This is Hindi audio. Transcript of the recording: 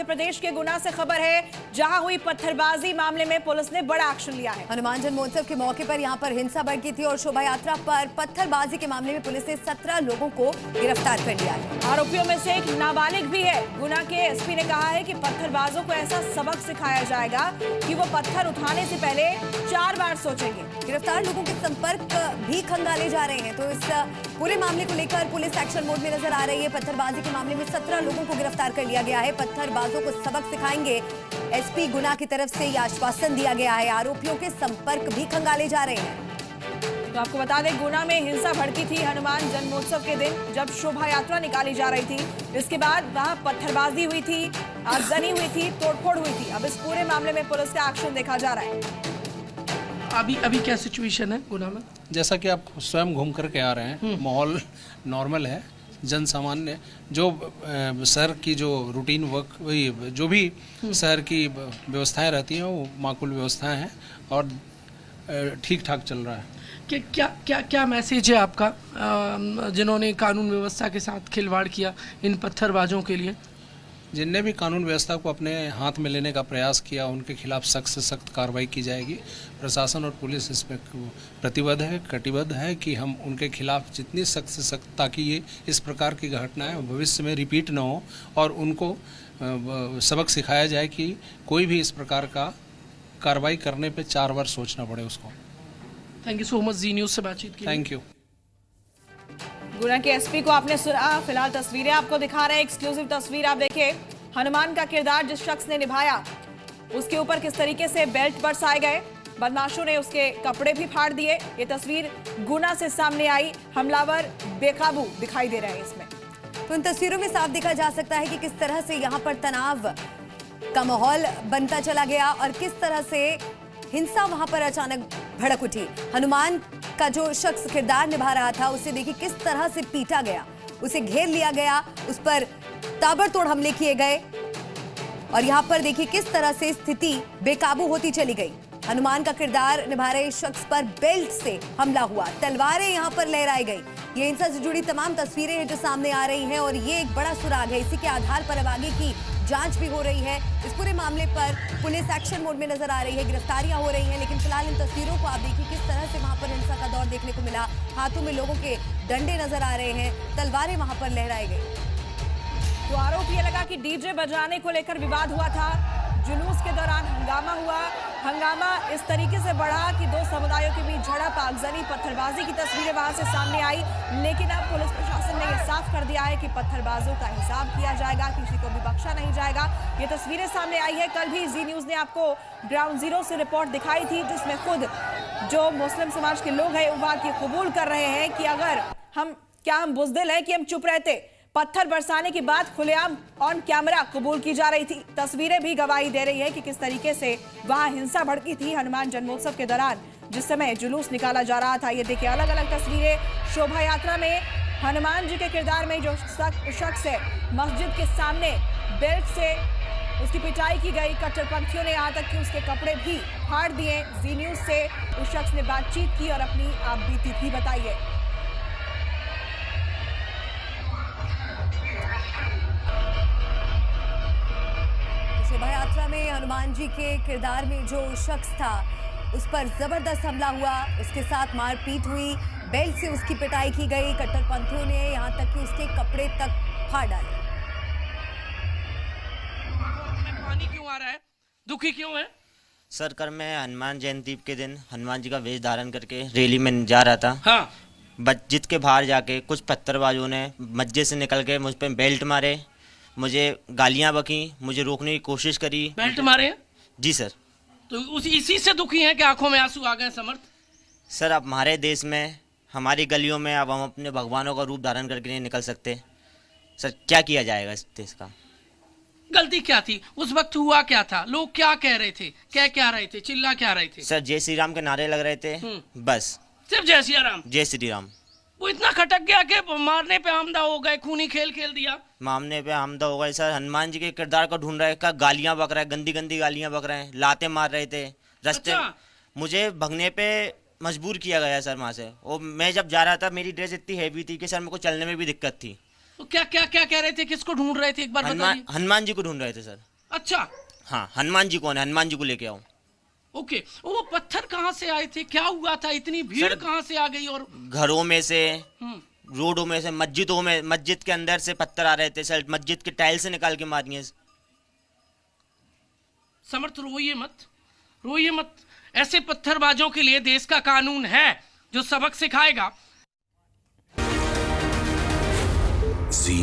मध्य प्रदेश के गुना से खबर है, जहां हुई पत्थरबाजी मामले में पुलिस ने बड़ा एक्शन लिया है। हनुमान जन्मोत्सव के मौके पर यहां पर हिंसा भड़की थी और शोभा यात्रा पर पत्थरबाजी के मामले में पुलिस ने 17 लोगों को गिरफ्तार कर लिया है। आरोपियों में से एक नाबालिग भी है। गुना के एसपी ने कहा है कि पत्थरबाजों को ऐसा सबक सिखाया जाएगा कि वो पत्थर उठाने से पहले 4 बार सोचेंगे। गिरफ्तार लोगों के संपर्क भी खंगाले जा रहे हैं, तो इस पूरे मामले को लेकर पुलिस एक्शन मोड में नजर आ रही है। पत्थरबाजी के मामले में 17 लोगों को गिरफ्तार कर लिया गया है। पत्थरबाजों को सबक सिखाएंगे, एसपी गुना की तरफ से यह आश्वासन दिया गया है। आरोपियों के संपर्क भी खंगाले जा रहे हैं। तो आपको बता दें, गुना में हिंसा भड़की थी हनुमान जन्मोत्सव के दिन, जब शोभा यात्रा निकाली जा रही थी। इसके बाद वहां पत्थरबाजी हुई थी, आगजनी हुई थी, तोड़फोड़ हुई थी। अब इस पूरे मामले में पुलिस का एक्शन देखा जा रहा है। अभी क्या सिचुएशन है गुना में? जैसा कि आप स्वयं घूम करके आ रहे हैं, माहौल नॉर्मल है। जन सामान्य जो शहर की जो रूटीन वर्क, जो भी शहर की व्यवस्थाएं रहती हैं, वो माकूल व्यवस्थाएं हैं और ठीक ठाक चल रहा है। क्या मैसेज है आपका, जिन्होंने कानून व्यवस्था के साथ खिलवाड़ किया इन पत्थरबाजों के लिए? जिनने भी कानून व्यवस्था को अपने हाथ में लेने का प्रयास किया, उनके खिलाफ सख्त से सख्त कार्रवाई की जाएगी। प्रशासन और पुलिस इसमें प्रतिबद्ध है, कटिबद्ध है कि हम उनके खिलाफ जितनी सख्त से सख्त, ताकि ये इस प्रकार की घटनाएं भविष्य में रिपीट न हो और उनको सबक सिखाया जाए कि कोई भी इस प्रकार का कार्रवाई करने पे 4 बार सोचना पड़े उसको। Thank you so much Zee News से बातचीत की। Thank you. गुना के एसपी को आपने सुना। फिलहाल तस्वीरें आपको दिखा रहे हैं, एक्सक्लूसिव तस्वीर। आप देखिए हनुमान का किरदार जिस शख्स ने निभाया, उसके ऊपर किस तरीके से बेल्ट बरसाए गए, बदमाशों ने उसके कपड़े भी फाड़ दिए। ये तस्वीर गुना से सामने आई। हमलावर बेकाबू दिखाई दे रहे हैं इसमें। तो इन तस्वीरों में साफ देखा जा सकता है कि किस तरह से यहाँ पर तनाव का माहौल बनता चला गया और किस तरह से हिंसा वहां पर अचानक भड़क उठी। हनुमान का जो शख्स किरदार निभा रहा था, उसे देखिए किस तरह से पीटा गया, उसे घेर लिया गया, उस पर ताबड़तोड़ हमले किए गए और यहाँ पर देखिए किस तरह से स्थिति बेकाबू होती चली गई। हनुमान का किरदार निभा रहे शख्स पर बेल्ट से हमला हुआ, तलवारें यहाँ पर लहराई गई। ये हिंसा से जुड़ी तमाम तस्वीरें हैं जो सामने आ रही हैं और ये एक बड़ा सुराग है। इसी के आधार पर अब आगे की जांच भी हो रही है। इस पूरे मामले पर पुलिस एक्शन मोड में नजर आ रही है, गिरफ्तारियां हो रही हैं। लेकिन फिलहाल इन तस्वीरों को आप देखिए किस तरह से वहां पर हिंसा का दौर देखने को मिला। हाथों में लोगों के डंडे नजर आ रहे हैं, तलवारें वहां पर लहराई गई। तो आरोप ये लगा कि डीजे बजाने को लेकर विवाद हुआ था। जुलूस के दौरान हंगामा हुआ। हंगामा इस तरीके से बढ़ा कि 2 समुदायों के बीच झड़प, आगजनी, पत्थरबाजी की तस्वीरें वहां से सामने आई। लेकिन अब पुलिस प्रशासन ने यह साफ कर दिया है कि पत्थरबाजों का हिसाब किया जाएगा, किसी को भी बख्शा नहीं जाएगा। ये तस्वीरें सामने आई है। कल भी जी न्यूज़ ने आपको ग्राउंड जीरो से रिपोर्ट दिखाई थी, जिसमें खुद जो मुस्लिम समाज के लोग हैं वो बात ये कबूल कर रहे हैं कि अगर हम बुज़दिल हैं कि हम चुप रहते। पत्थर बरसाने की बात खुलेआम ऑन कैमरा कबूल की जा रही थी। तस्वीरें भी गवाही दे रही है कि किस तरीके से वहां हिंसा भड़की थी हनुमान जन्मोत्सव के दौरान, जिस समय जुलूस निकाला जा रहा था। ये देखिए अलग अलग तस्वीरें। शोभा यात्रा में हनुमान जी के किरदार में जो शख्स है, मस्जिद के सामने बेल्ट से उसकी पिटाई की गई। कट्टरपंथियों ने यहाँ तक कि उसके कपड़े भी फाड़ दिए। जी न्यूज़ से उस शख्स ने बातचीत की और अपनी आप बीती भी बताई है। शोभा यात्रा में हनुमान जी के किरदार में जो शख्स था, उस पर जबरदस्त हमला हुआ, उसके साथ मारपीट हुई, बेल्ट से उसकी पिटाई की गई। कट्टरपंथियों ने यहाँ तक कि उसके कपड़े तक फाड़ डाले। पानी क्यों आ रहा है? दुखी क्यों है? सर, कल मैं हनुमान जयंती के दिन हनुमान जी का वेश धारण करके रैली में जा रहा था। हाँ। मस्जिद के बाहर जाके कुछ पत्थरबाजों ने मस्जिद से निकल के मुझ पर बेल्ट मारे, मुझे गालियां बकी, मुझे रोकने की कोशिश करी। बेल्ट मारे? जी सर। तो इसी से दुखी हैं कि आंखों में आंसू आ गए समर्थ? सर, अब हमारे देश में, हमारी गलियों में अब हम अपने भगवानों का रूप धारण करके नहीं निकल सकते। सर, क्या किया जाएगा इस देश का? गलती क्या थी उस वक्त? हुआ क्या था? लोग क्या कह रहे थे, क्या रहे थे, चिल्ला क्या रहे थे? सर, जय श्री राम के नारे लग रहे थे, बस। सिर्फ जय श्री राम? जय श्री राम। वो इतना खटक गया कि मारने पे हमदा हो गए, खूनी खेल खेल दिया। मामले पे हमदा हो गए। सर, हनुमान जी के किरदार को ढूंढ रहे हैं, गालियां बक रहे हैं, गंदी गंदी गालियां बक रहे हैं, लाते मार रहे थे रास्ते। अच्छा। मुझे भगने पे मजबूर किया गया सर वहाँ से। और मैं जब जा रहा था, मेरी ड्रेस इतनी हैवी थी कि सर मेरे को चलने में भी दिक्कत थी। तो क्या कह रहे थे? किसको ढूंढ रहे थे एक बार बताइए। हनुमान जी को ढूंढ रहे थे सर। अच्छा, हाँ, हनुमान जी कौन है, हनुमान जी को लेके आओ। ओके, वो पत्थर कहाँ से आए थे, क्या हुआ था, इतनी भीड़ सर, कहाँ से आ गई? और घरों में से, हम्म, रोडों में से, मस्जिदों में, मस्जिद के अंदर से पत्थर आ रहे थे सर, मस्जिद के टाइल से निकाल के मारिए। समर्थ रोइए मत, रोइए मत। ऐसे पत्थरबाजों के लिए देश का कानून है जो सबक सिखाएगा। जी